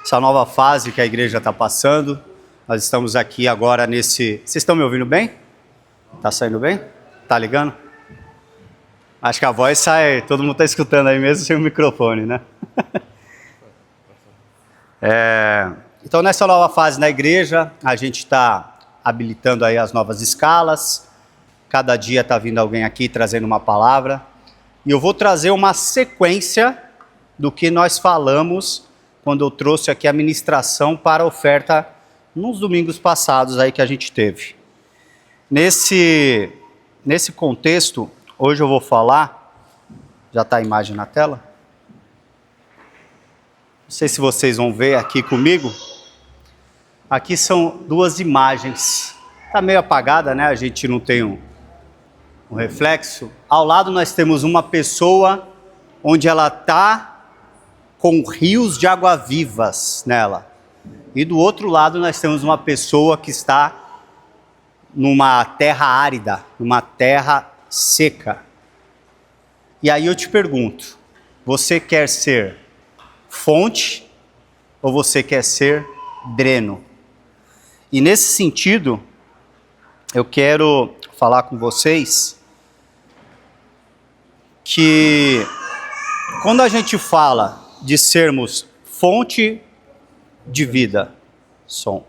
essa nova fase que a igreja está passando. Nós estamos aqui agora nesse... Vocês estão me ouvindo bem? Tá saindo bem? Tá ligando? Acho que a voz sai, todo mundo está escutando aí mesmo sem o microfone, né? Então, nessa nova fase na igreja, a gente está habilitando aí as novas escalas. Cada dia está vindo alguém aqui trazendo uma palavra. E eu vou trazer uma sequência do que nós falamos quando eu trouxe aqui a ministração para a oferta nos domingos passados aí que a gente teve. Nesse contexto, hoje eu vou falar, já está a imagem na tela? Não sei se vocês vão ver aqui comigo. Aqui são duas imagens. Está meio apagada, né? A gente não tem um reflexo. Ao lado nós temos uma pessoa onde ela está com rios de água vivas nela. E do outro lado nós temos uma pessoa que está numa terra árida, numa terra seca. E aí eu te pergunto, você quer ser fonte ou você quer ser dreno? E nesse sentido, eu quero falar com vocês que quando a gente fala de sermos fonte de vida, som.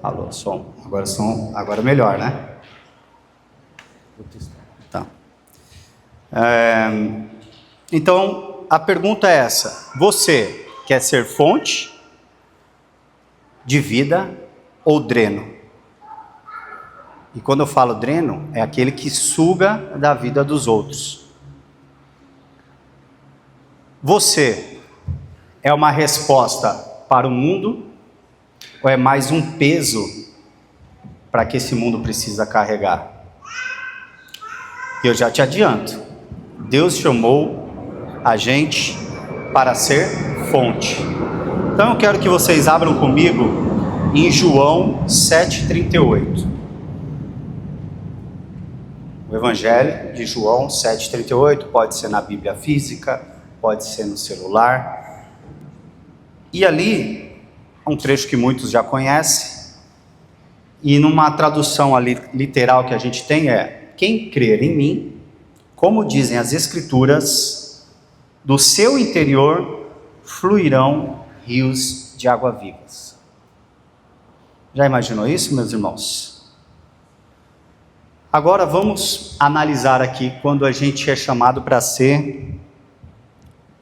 Alô, som. Agora melhor, né? Tá. Então, a pergunta é essa: você quer ser fonte de vida ou dreno? E quando eu falo dreno, é aquele que suga da vida dos outros. Você é uma resposta para o mundo ou é mais um peso para que esse mundo precisa carregar? Eu já te adianto, Deus chamou a gente para ser fonte. Então eu quero que vocês abram comigo em João 7,38. O Evangelho de João 7,38, pode ser na Bíblia física, pode ser no celular. E ali, um trecho que muitos já conhecem, e numa tradução ali literal que a gente tem é: quem crer em mim, como dizem as Escrituras, do seu interior fluirão rios de água vivas. Já imaginou isso, meus irmãos? Agora vamos analisar aqui quando a gente é chamado para ser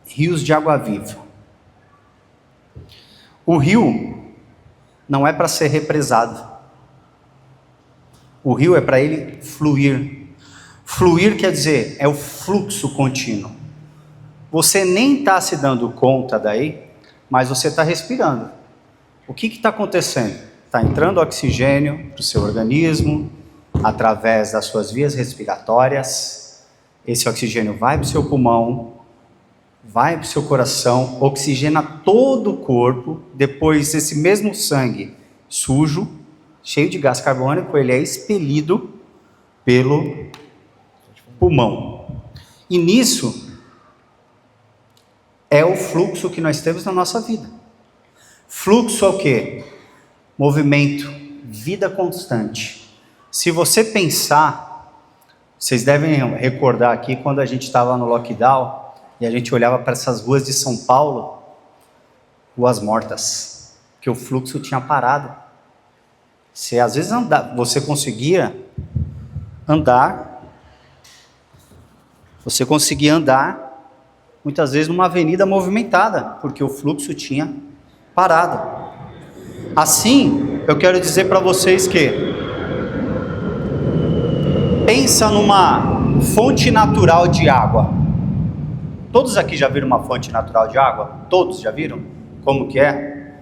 rios de água viva. O rio não é para ser represado. O rio é para ele fluir. Fluir quer dizer, é o fluxo contínuo. Você nem está se dando conta daí, mas você está respirando. O que está acontecendo? Está entrando oxigênio para o seu organismo, através das suas vias respiratórias. Esse oxigênio vai para o seu pulmão, vai para o seu coração, oxigena todo o corpo. Depois esse mesmo sangue sujo, cheio de gás carbônico, ele é expelido pelo pulmão. E nisso é o fluxo que nós temos na nossa vida. Fluxo é o quê? Movimento, vida constante. Se você pensar, vocês devem recordar aqui quando a gente estava no lockdown e a gente olhava para essas ruas de São Paulo, ruas mortas, que o fluxo tinha parado. Se às vezes você conseguia andar muitas vezes numa avenida movimentada, porque o fluxo tinha parado. Assim, eu quero dizer para vocês que pensa numa fonte natural de água. Todos aqui já viram uma fonte natural de água? Todos já viram? Como que é?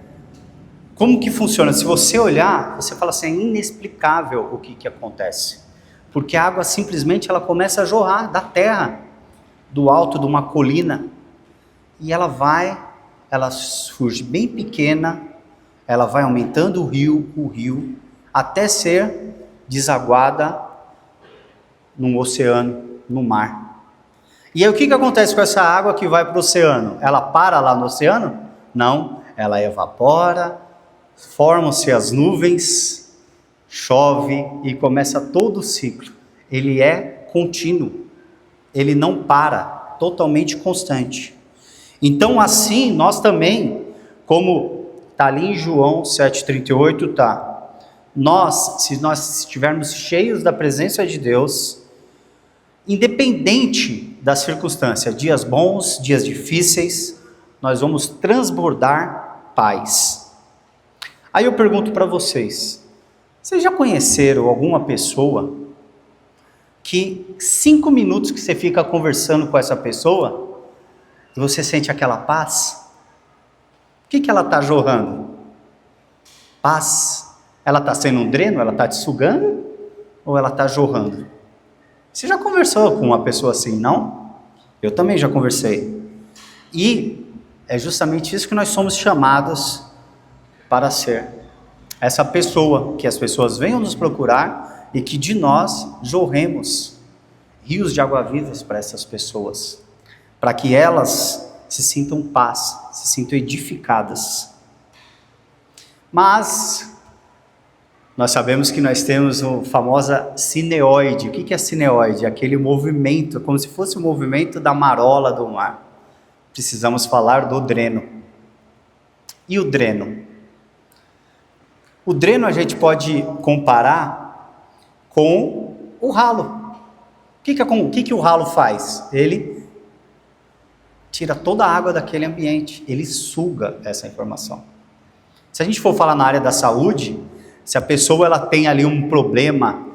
Como que funciona? Se você olhar, você fala assim, é inexplicável o que acontece. Porque a água simplesmente ela começa a jorrar da terra, do alto de uma colina. E ela surge bem pequena, ela vai aumentando o rio, até ser desaguada num oceano, no mar. E aí o que acontece com essa água que vai para o oceano? Ela para lá no oceano? Não, ela evapora, formam-se as nuvens, chove e começa todo o ciclo. Ele é contínuo, ele não para, totalmente constante. Então assim, nós também, como está ali em João 7,38, se nós estivermos cheios da presença de Deus, independente da circunstância, dias bons, dias difíceis, nós vamos transbordar paz. Aí eu pergunto para vocês já conheceram alguma pessoa que 5 minutos que você fica conversando com essa pessoa, e você sente aquela paz? O que ela está jorrando? Paz. Ela está sendo um dreno? Ela está te sugando? Ou ela está jorrando? Você já conversou com uma pessoa assim, não? Eu também já conversei. E é justamente isso que nós somos chamados para ser. Essa pessoa, que as pessoas venham nos procurar e que de nós jorremos rios de água vivas para essas pessoas, para que elas se sintam paz, se sintam edificadas. Mas nós sabemos que nós temos a famosa cineoide. O que é cineoide? Aquele movimento, como se fosse o movimento da marola do mar. Precisamos falar do dreno. E o dreno? O dreno a gente pode comparar com o ralo. O que o ralo faz? Ele tira toda a água daquele ambiente, ele suga essa informação. Se a gente for falar na área da saúde, se a pessoa ela tem ali um problema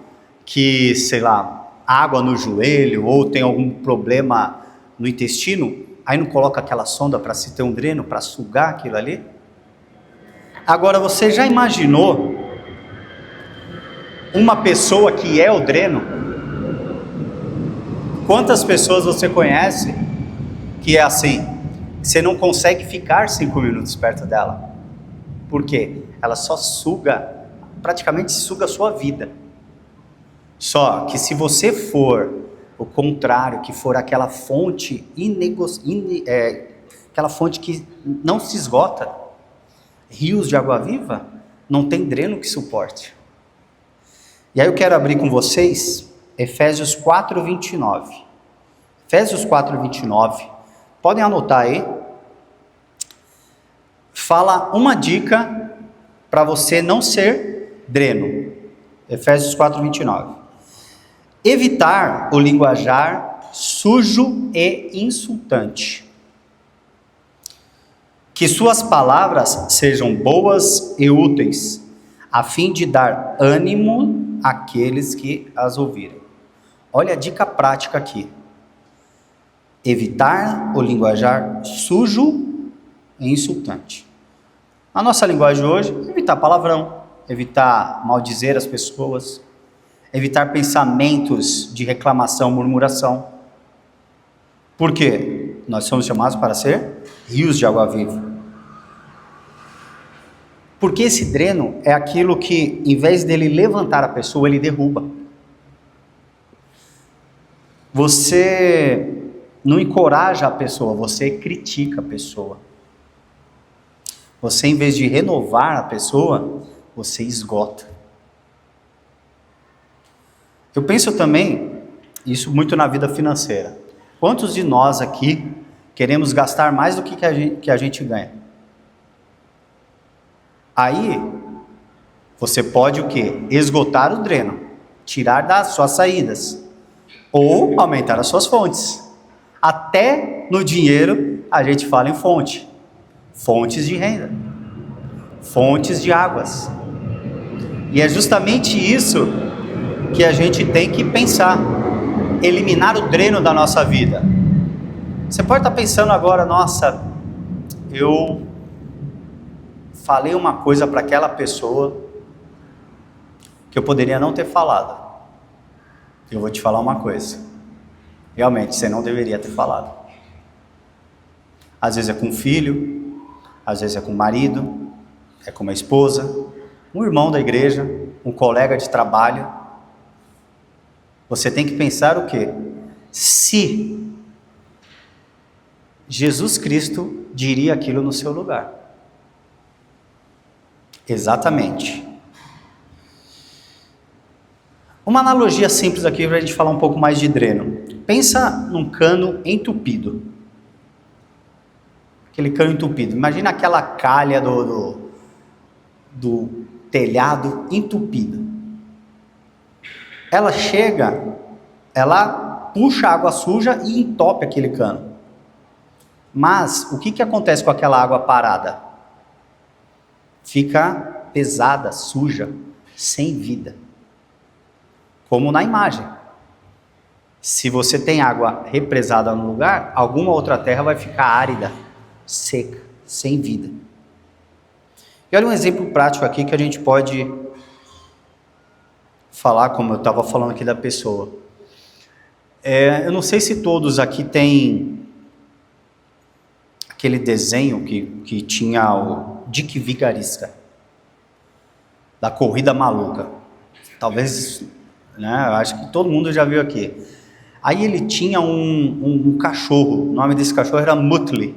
que, sei lá, água no joelho, ou tem algum problema no intestino, aí não coloca aquela sonda para se ter um dreno, para sugar aquilo ali? Agora, você já imaginou uma pessoa que é o dreno? Quantas pessoas você conhece que é assim? Você não consegue ficar 5 minutos perto dela. Por quê? Ela só suga, praticamente suga a sua vida. Só que se você for o contrário, que for aquela fonte aquela fonte que não se esgota, rios de água viva, não tem dreno que suporte. E aí eu quero abrir com vocês Efésios 4:29. Efésios 4:29. Podem anotar aí. Fala uma dica para você não ser dreno. Efésios 4:29. Evitar o linguajar sujo e insultante. Que suas palavras sejam boas e úteis, a fim de dar ânimo àqueles que as ouvirem. Olha a dica prática aqui. Evitar o linguajar sujo e insultante. A nossa linguagem hoje, evitar palavrão, evitar maldizer as pessoas, evitar pensamentos de reclamação, murmuração. Por quê? Nós somos chamados para ser rios de água viva. Porque esse dreno é aquilo que, em vez dele levantar a pessoa, ele derruba. Você não encoraja a pessoa, você critica a pessoa. Você, em vez de renovar a pessoa, você esgota. Eu penso também, isso muito na vida financeira. Quantos de nós aqui queremos gastar mais do que a gente ganha? Aí, você pode o quê? Esgotar o dreno, tirar das suas saídas, ou aumentar as suas fontes. Até no dinheiro, a gente fala em fonte. Fontes de renda, fontes de águas. E é justamente isso que a gente tem que pensar. Eliminar o dreno da nossa vida. Você pode estar pensando agora, nossa, eu falei uma coisa para aquela pessoa que eu poderia não ter falado. Eu vou te falar uma coisa. Realmente, você não deveria ter falado. Às vezes é com o filho, às vezes é com o marido, é com uma esposa, um irmão da igreja, um colega de trabalho. Você tem que pensar o quê? Se Jesus Cristo diria aquilo no seu lugar. Exatamente. Uma analogia simples aqui para a gente falar um pouco mais de dreno. Pensa num cano entupido. Aquele cano entupido. Imagina aquela calha do telhado entupido. Ela chega, ela puxa a água suja e entope aquele cano. Mas o que acontece com aquela água parada? Fica pesada, suja, sem vida. Como na imagem. Se você tem água represada no lugar, alguma outra terra vai ficar árida, seca, sem vida. E olha um exemplo prático aqui que a gente pode falar, como eu estava falando aqui da pessoa. Eu não sei se todos aqui têm aquele desenho que tinha o Dick Vigarista, da Corrida Maluca. Talvez, né, eu acho que todo mundo já viu aqui. Aí ele tinha um cachorro, o nome desse cachorro era Muttley,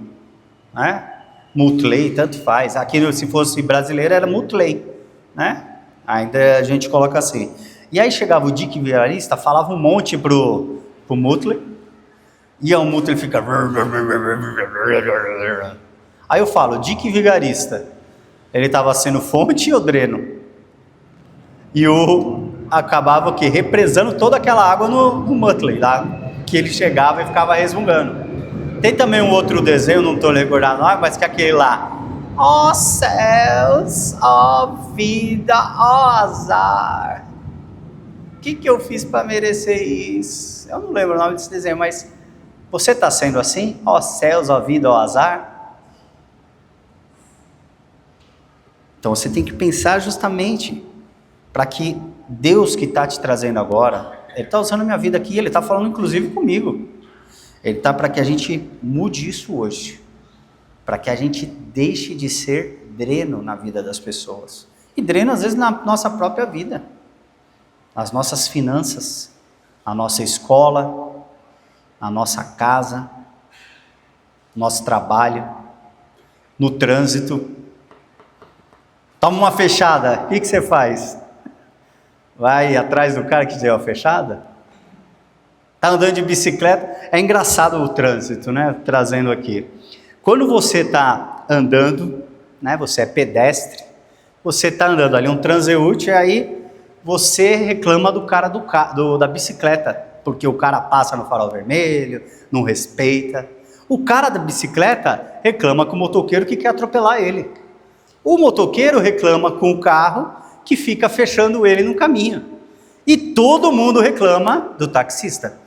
né? Muttley, tanto faz. Aqui, se fosse brasileiro, era Muttley, né? Ainda a gente coloca assim. E aí chegava o Dick Vigarista, falava um monte pro Muttley, e o Muttley fica... Aí eu falo, Dick Vigarista, ele estava sendo fonte ou dreno? E acabava o quê? Represando toda aquela água no Muttley, lá, que ele chegava e ficava resmungando. Tem também um outro desenho, não estou recordando lá, mas que é aquele lá. Ó céus, ó vida, ó azar. O que eu fiz para merecer isso? Eu não lembro o nome desse desenho, mas você está sendo assim? Ó céus, ó vida, ó azar? Então você tem que pensar justamente para que Deus que está te trazendo agora, Ele está usando a minha vida aqui, Ele está falando inclusive comigo. Ele está para que a gente mude isso hoje, para que a gente deixe de ser dreno na vida das pessoas. E dreno às vezes na nossa própria vida, nas nossas finanças, na nossa escola, na nossa casa, no nosso trabalho, no trânsito. Toma uma fechada, o que você faz? Vai atrás do cara que deu a fechada? Está andando de bicicleta, é engraçado o trânsito, né? Trazendo aqui. Quando você está andando, né? Você é pedestre, você está andando ali, um transeúnte, aí você reclama do cara da bicicleta, porque o cara passa no farol vermelho, não respeita. O cara da bicicleta reclama com o motoqueiro que quer atropelar ele. O motoqueiro reclama com o carro que fica fechando ele no caminho. E todo mundo reclama do taxista.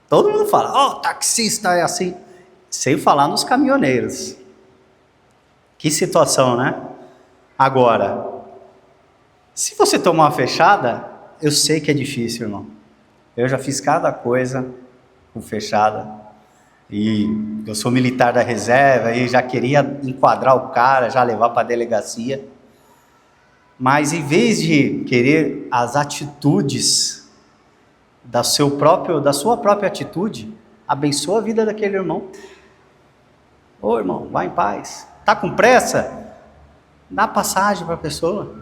Todo mundo fala, ó, taxista é assim. Sem falar nos caminhoneiros. Que situação, né? Agora, se você tomar uma fechada, eu sei que é difícil, irmão. Eu já fiz cada coisa com fechada. E eu sou militar da reserva e já queria enquadrar o cara, já levar para a delegacia. Mas em vez de querer as atitudes da sua própria atitude, abençoa a vida daquele irmão. Ô irmão, vai em paz. Está com pressa? Dá passagem para a pessoa.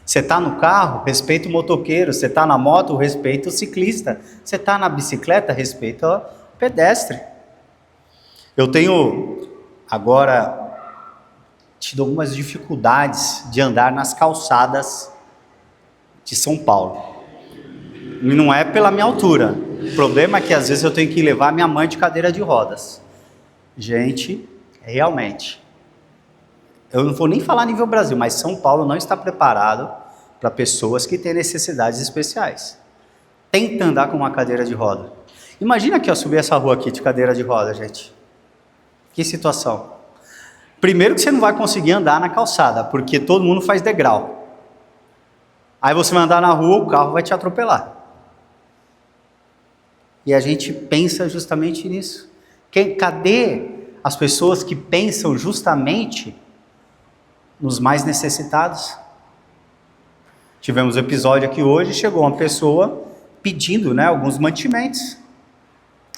Você está no carro? Respeita o motoqueiro. Você está na moto? Respeita o ciclista. Você está na bicicleta? Respeita o pedestre. Eu tenho agora tido algumas dificuldades de andar nas calçadas de São Paulo. E não é pela minha altura. O problema é que às vezes eu tenho que levar minha mãe de cadeira de rodas. Gente, realmente, eu não vou nem falar nível Brasil, mas São Paulo não está preparado para pessoas que têm necessidades especiais. Tenta andar com uma cadeira de roda. Imagina que eu subir essa rua aqui de cadeira de roda, gente. Que situação. Primeiro que você não vai conseguir andar na calçada, porque todo mundo faz degrau. Aí você vai andar na rua, o carro vai te atropelar. E a gente pensa justamente nisso. Cadê as pessoas que pensam justamente nos mais necessitados? Tivemos um episódio aqui hoje, chegou uma pessoa pedindo, né, alguns mantimentos.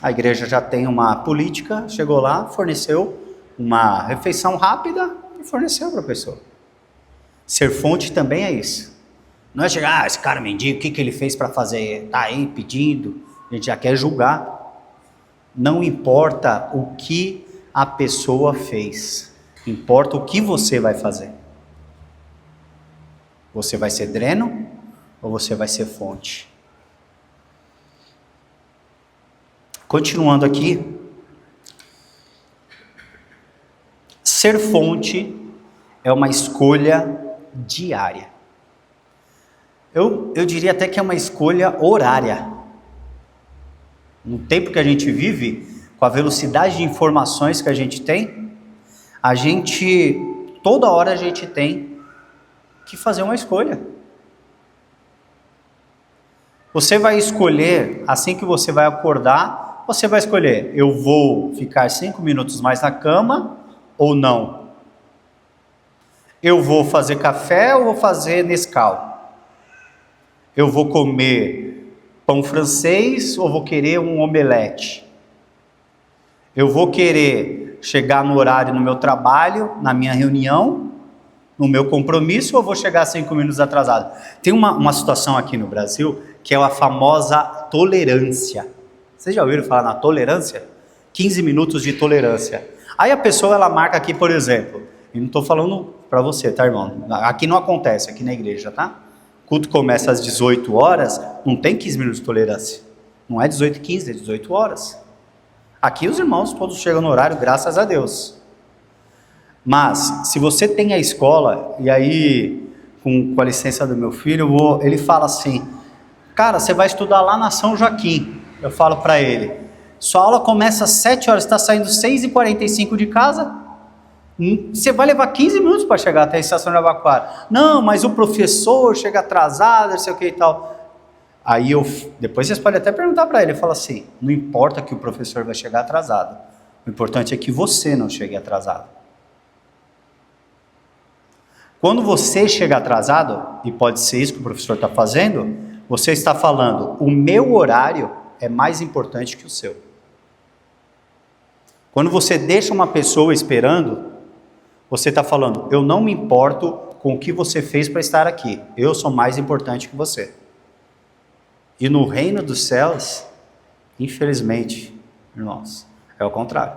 A igreja já tem uma política, chegou lá, forneceu uma refeição rápida e forneceu para a pessoa. Ser fonte também é isso. Não é chegar, esse cara mendigo, o que ele fez para fazer? Está aí pedindo, a gente já quer julgar. Não importa o que a pessoa fez, importa o que você vai fazer. Você vai ser dreno ou você vai ser fonte? Continuando aqui, ser fonte é uma escolha diária. Eu diria até que é uma escolha horária. No tempo que a gente vive, com a velocidade de informações que a gente tem, toda hora a gente tem que fazer uma escolha. Você vai escolher, assim que você vai acordar, você vai escolher, eu vou ficar 5 minutos mais na cama ou não? Eu vou fazer café ou vou fazer Nescau? Eu vou comer pão francês ou vou querer um omelete? Eu vou querer chegar no horário no meu trabalho, na minha reunião, no meu compromisso, ou vou chegar 5 minutos atrasado? Tem uma situação aqui no Brasil que é a famosa tolerância. Vocês já ouviram falar na tolerância? 15 minutos de tolerância. Aí a pessoa, ela marca aqui, por exemplo, e não estou falando para você, tá, irmão? Aqui não acontece, aqui na igreja, tá? O culto começa às 18 horas, não tem 15 minutos de tolerância. Não é 18h15, é 18 horas. Aqui os irmãos todos chegam no horário, graças a Deus. Mas, se você tem a escola, e aí, com a licença do meu filho, ele fala assim, cara, você vai estudar lá na São Joaquim. Eu falo para ele, sua aula começa às 7 horas, você está saindo 6h45 de casa, você vai levar 15 minutos para chegar até a estação de Jabaquara. Não, mas o professor chega atrasado, não sei o que e tal. Aí depois vocês podem até perguntar para ele, eu falo assim, não importa que o professor vai chegar atrasado, o importante é que você não chegue atrasado. Quando você chega atrasado, e pode ser isso que o professor está fazendo, você está falando, o meu horário é mais importante que o seu. Quando você deixa uma pessoa esperando, você está falando, eu não me importo com o que você fez para estar aqui, eu sou mais importante que você. E no reino dos céus, infelizmente, irmãos, é o contrário.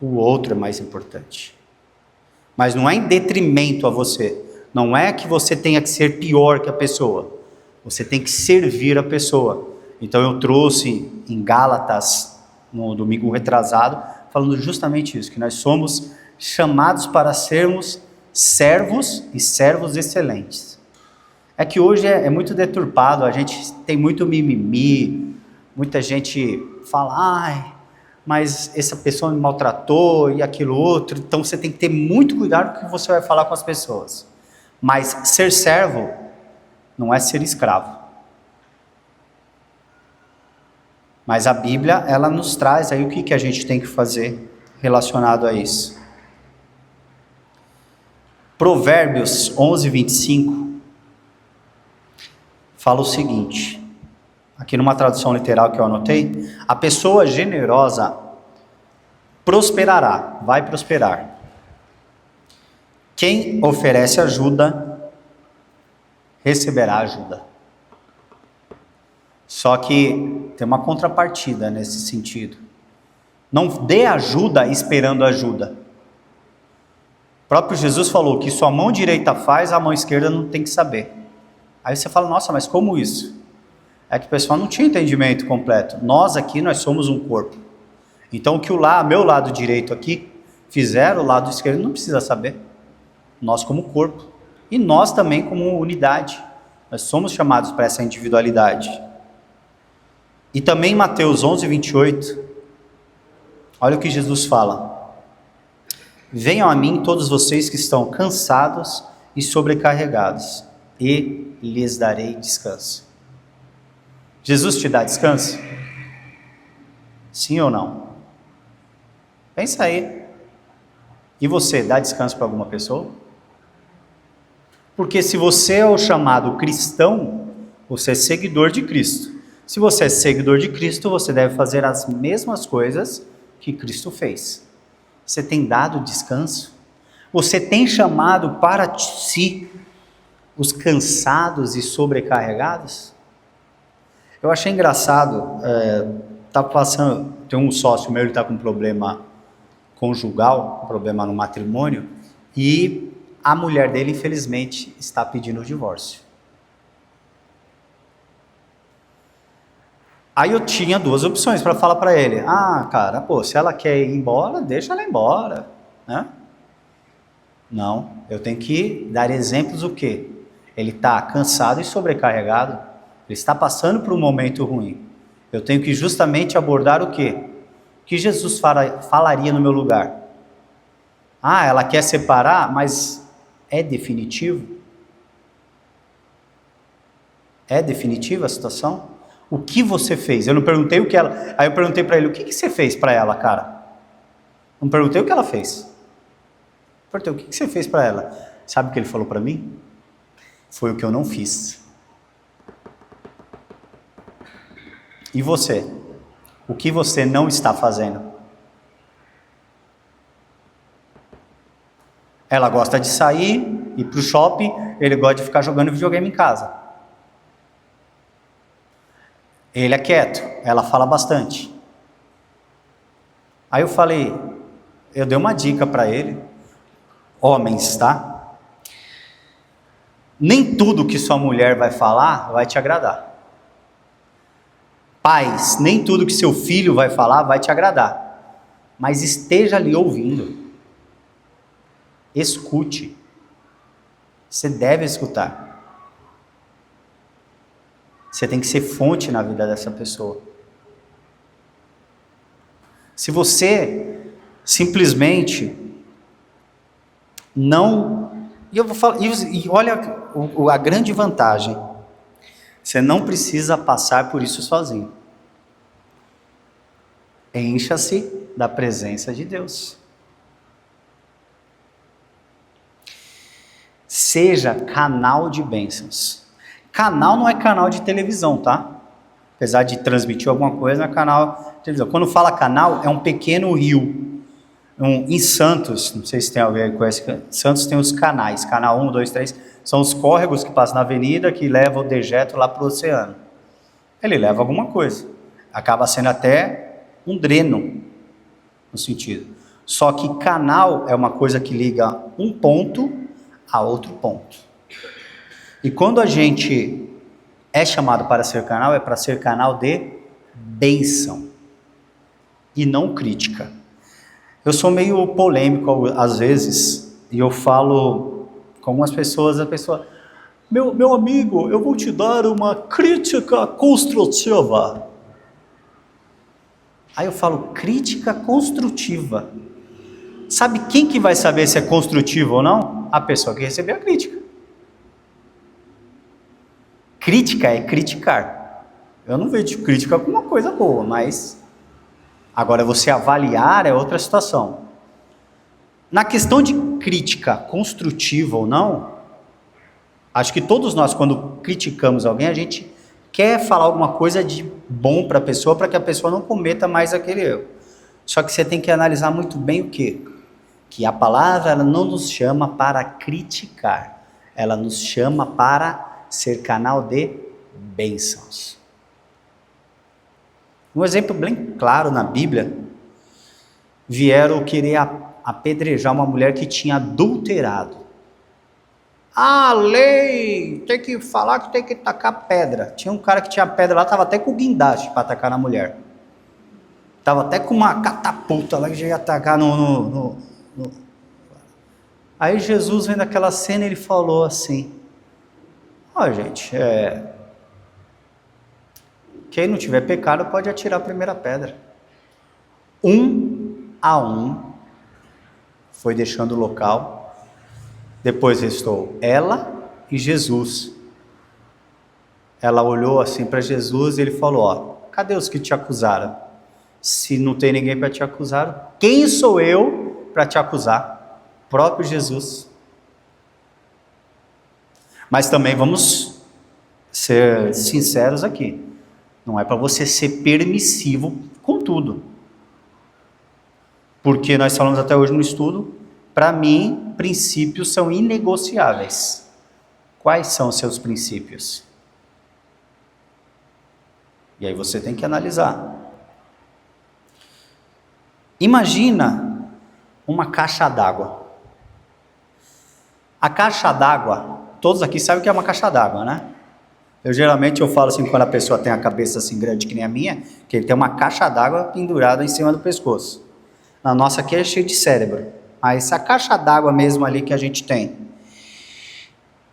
O outro é mais importante. Mas não é em detrimento a você. Não é que você tenha que ser pior que a pessoa. Você tem que servir a pessoa. Então eu trouxe em Gálatas, no domingo retrasado, falando justamente isso, que nós somos chamados para sermos servos e servos excelentes. É que hoje é muito deturpado, a gente tem muito mimimi, muita gente fala, ai, mas essa pessoa me maltratou e aquilo outro, então você tem que ter muito cuidado com o que você vai falar com as pessoas. Mas ser servo não é ser escravo. Mas a Bíblia, ela nos traz aí o que a gente tem que fazer relacionado a isso. Provérbios 11:25 fala o seguinte, aqui numa tradução literal que eu anotei, a pessoa generosa prosperará, vai prosperar. Quem oferece ajuda, receberá ajuda. Só que tem uma contrapartida nesse sentido. Não dê ajuda esperando ajuda. O próprio Jesus falou que sua mão direita faz, a mão esquerda não tem que saber. Aí você fala, nossa, mas como isso? É que o pessoal não tinha entendimento completo. Nós aqui, nós somos um corpo. Então o que meu lado direito aqui fizer, o lado esquerdo não precisa saber. Nós como corpo. E nós também como unidade. Nós somos chamados para essa individualidade. E também em Mateus 11:28, olha o que Jesus fala. Venham a mim todos vocês que estão cansados e sobrecarregados, e lhes darei descanso. Jesus te dá descanso? Sim ou não? Pensa aí. E você dá descanso para alguma pessoa? Porque se você é o chamado cristão, você é seguidor de Cristo. Se você é seguidor de Cristo, você deve fazer as mesmas coisas que Cristo fez. Você tem dado descanso? Você tem chamado para si os cansados e sobrecarregados? Eu achei engraçado, tem um sócio meu, ele está com um problema conjugal, um problema no matrimônio, e a mulher dele, infelizmente, está pedindo o divórcio. Aí eu tinha duas opções para falar para ele. Cara, se ela quer ir embora, deixa ela ir embora, né? Não, eu tenho que dar exemplos o quê? Ele está cansado e sobrecarregado, ele está passando por um momento ruim. Eu tenho que justamente abordar o quê? O que Jesus falaria no meu lugar? Ela quer separar, mas é definitivo? É definitiva a situação? O que você fez? Eu não perguntei o que ela... Aí eu perguntei para ele, o que você fez para ela, cara? Não perguntei o que ela fez. Perguntei, o que você fez para ela? Sabe o que ele falou para mim? Foi o que eu não fiz. E você? O que você não está fazendo? Ela gosta de sair, ir para o shopping, ele gosta de ficar jogando videogame em casa. Ele é quieto, ela fala bastante. Aí eu dei uma dica para ele, homens, tá? Nem tudo que sua mulher vai falar vai te agradar. Pais, nem tudo que seu filho vai falar vai te agradar. Mas esteja ali ouvindo. Escute. Você deve escutar. Você tem que ser fonte na vida dessa pessoa. Se você simplesmente não... E eu vou falar, e olha a grande vantagem. Você não precisa passar por isso sozinho. Encha-se da presença de Deus. Seja canal de bênçãos. Canal não é canal de televisão, tá? Apesar de transmitir alguma coisa, não é canal de televisão. Quando fala canal, é um pequeno rio. Em Santos, não sei se tem alguém que conhece, Santos tem os canais, canal 1, 2, 3, são os córregos que passam na avenida, que levam o dejeto lá para o oceano. Ele leva alguma coisa. Acaba sendo até um dreno, no sentido. Só que canal é uma coisa que liga um ponto a outro ponto. E quando a gente é chamado para ser canal, é para ser canal de bênção e não crítica. Eu sou meio polêmico às vezes, e eu falo com algumas pessoas, a pessoa, meu amigo, eu vou te dar uma crítica construtiva. Aí eu falo, crítica construtiva. Sabe quem que vai saber se é construtivo ou não? A pessoa que recebeu a crítica. Crítica é criticar. Eu não vejo crítica como uma coisa boa, mas agora você avaliar é outra situação. Na questão de crítica construtiva ou não, acho que todos nós, quando criticamos alguém, a gente quer falar alguma coisa de bom para a pessoa, para que a pessoa não cometa mais aquele erro. Só que você tem que analisar muito bem o quê? Que a palavra ela não nos chama para criticar, ela nos chama para ser canal de bênçãos. Um exemplo bem claro na Bíblia, vieram querer apedrejar uma mulher que tinha adulterado. A lei tem que falar que tem que tacar pedra. Tinha um cara que tinha pedra lá, estava até com guindaste para atacar na mulher. Estava até com uma catapulta lá que já ia atacar no... Aí Jesus vendo aquela cena, ele falou assim, gente, quem não tiver pecado pode atirar a primeira pedra. Um a um foi deixando o local, depois restou ela e Jesus. Ela olhou assim para Jesus e ele falou, cadê os que te acusaram? Se não tem ninguém para te acusar, quem sou eu para te acusar? Próprio Jesus. Mas também vamos ser sinceros aqui. Não é para você ser permissivo com tudo. Porque nós falamos até hoje no estudo, para mim, princípios são inegociáveis. Quais são os seus princípios? E aí você tem que analisar. Imagina uma caixa d'água. A caixa d'água, todos aqui sabem o que é uma caixa d'água, né? Geralmente eu falo assim, quando a pessoa tem a cabeça assim grande que nem a minha, que ele tem uma caixa d'água pendurada em cima do pescoço. A nossa aqui é cheia de cérebro. Mas a caixa d'água mesmo ali que a gente tem,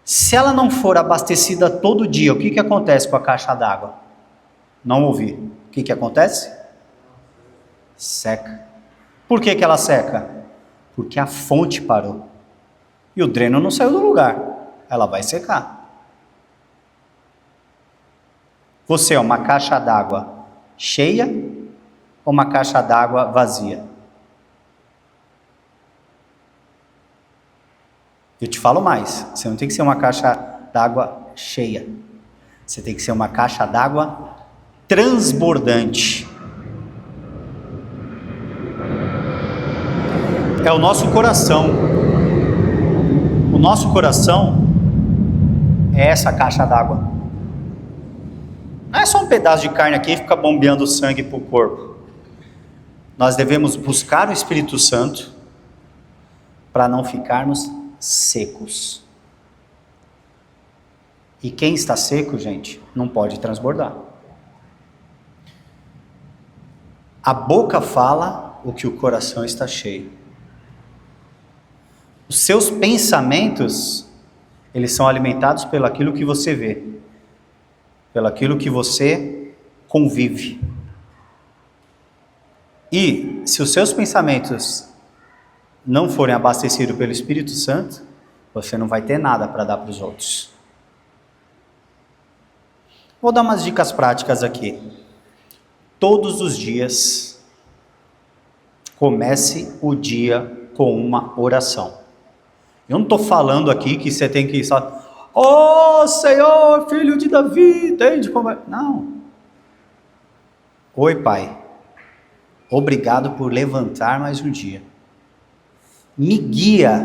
se ela não for abastecida todo dia, o que acontece com a caixa d'água? Não ouvi. O que acontece? Seca. Por que ela seca? Porque a fonte parou. E o dreno não saiu do lugar. Ela vai secar. Você é uma caixa d'água cheia ou uma caixa d'água vazia? Eu te falo mais. Você não tem que ser uma caixa d'água cheia. Você tem que ser uma caixa d'água transbordante. É o nosso coração. O nosso coração é essa caixa d'água. Não é só um pedaço de carne aqui que fica bombeando sangue para o corpo. Nós devemos buscar o Espírito Santo para não ficarmos secos. E quem está seco, gente, não pode transbordar. A boca fala o que o coração está cheio. Os seus pensamentos, eles são alimentados pelo aquilo que você vê, pelo aquilo que você convive. E se os seus pensamentos não forem abastecidos pelo Espírito Santo, você não vai ter nada para dar para os outros. Vou dar umas dicas práticas aqui. Todos os dias, comece o dia com uma oração. Eu não estou falando aqui que você tem que só, oh Senhor, filho de Davi, entende como é? Não. Oi, Pai, obrigado por levantar mais um dia. Me guia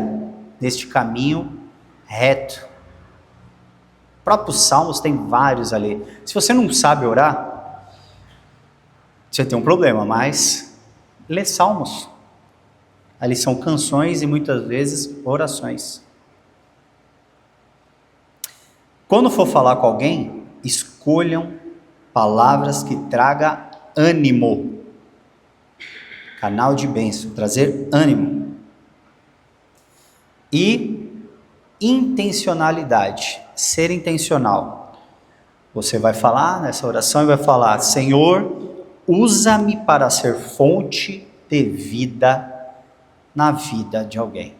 neste caminho reto. O próprio Salmos tem vários ali. Se você não sabe orar, você tem um problema, mas lê Salmos. Ali são canções e muitas vezes orações. Quando for falar com alguém, escolham palavras que tragam ânimo. Canal de bênção, trazer ânimo. E intencionalidade, ser intencional. Você vai falar nessa oração e vai falar: Senhor, usa-me para ser fonte de vida na vida de alguém.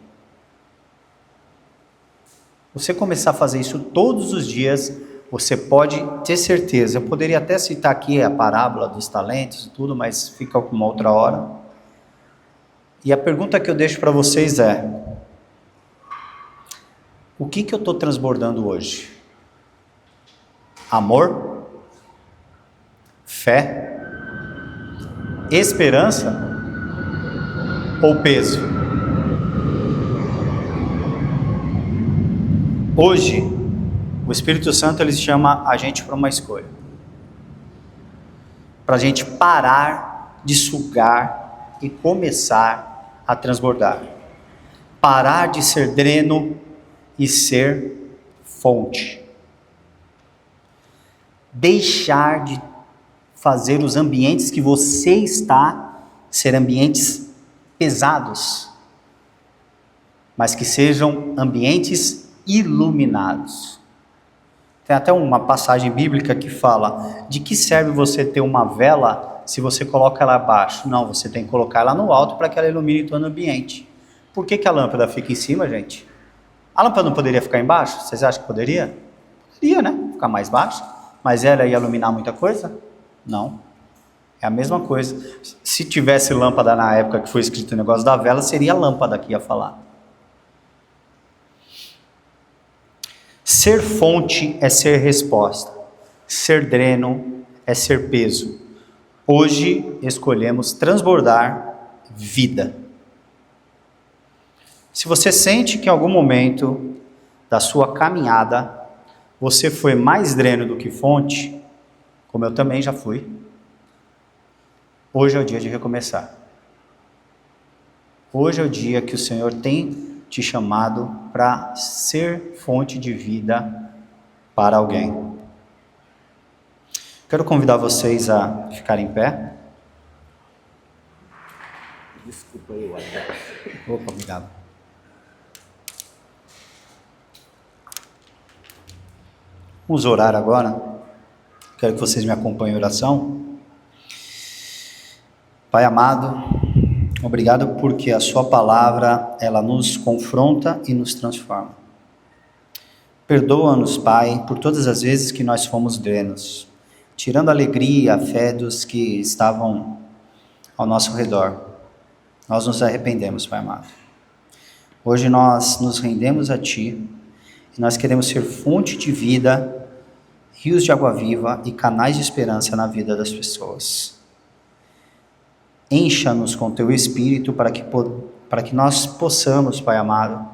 Você começar a fazer isso todos os dias, você pode ter certeza. Eu poderia até citar aqui a parábola dos talentos e tudo, mas fica com uma outra hora. E a pergunta que eu deixo para vocês é: o que eu estou transbordando hoje? Amor? Fé? Esperança? Ou peso? Hoje, o Espírito Santo ele chama a gente para uma escolha. Para a gente parar de sugar e começar a transbordar. Parar de ser dreno e ser fonte. Deixar de fazer os ambientes que você está ser ambientes pesados, mas que sejam ambientes iluminados. Tem até uma passagem bíblica que fala: de que serve você ter uma vela se você coloca ela abaixo? Não, você tem que colocar ela no alto para que ela ilumine todo o ambiente. Por que a lâmpada fica em cima, gente? A lâmpada não poderia ficar embaixo? Vocês acham que poderia? Poderia, né? Ficar mais baixa. Mas ela ia iluminar muita coisa? Não. É a mesma coisa. Se tivesse lâmpada na época que foi escrito o negócio da vela, seria a lâmpada que ia falar. Ser fonte é ser resposta. Ser dreno é ser peso. Hoje escolhemos transbordar vida. Se você sente que em algum momento da sua caminhada você foi mais dreno do que fonte, como eu também já fui, hoje é o dia de recomeçar. Hoje é o dia que o Senhor tem te chamado para ser fonte de vida para alguém. Quero convidar vocês a ficarem em pé. Desculpa aí, Opa, obrigado. Vamos orar agora. Quero que vocês me acompanhem em oração. Pai amado, obrigado porque a sua palavra, ela nos confronta e nos transforma. Perdoa-nos, Pai, por todas as vezes que nós fomos drenos, tirando a alegria e a fé dos que estavam ao nosso redor. Nós nos arrependemos, Pai amado. Hoje nós nos rendemos a Ti e nós queremos ser fonte de vida, rios de água viva e canais de esperança na vida das pessoas. Encha-nos com Teu Espírito para que nós possamos, Pai amado,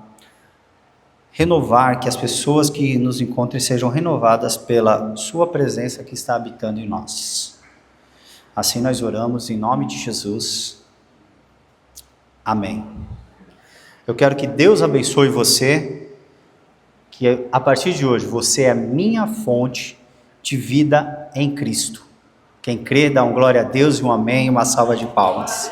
renovar, que as pessoas que nos encontrem sejam renovadas pela Sua presença que está habitando em nós. Assim nós oramos em nome de Jesus. Amém. Eu quero que Deus abençoe você, que a partir de hoje você é minha fonte de vida em Cristo. Quem crê, dá um glória a Deus e um amém e uma salva de palmas.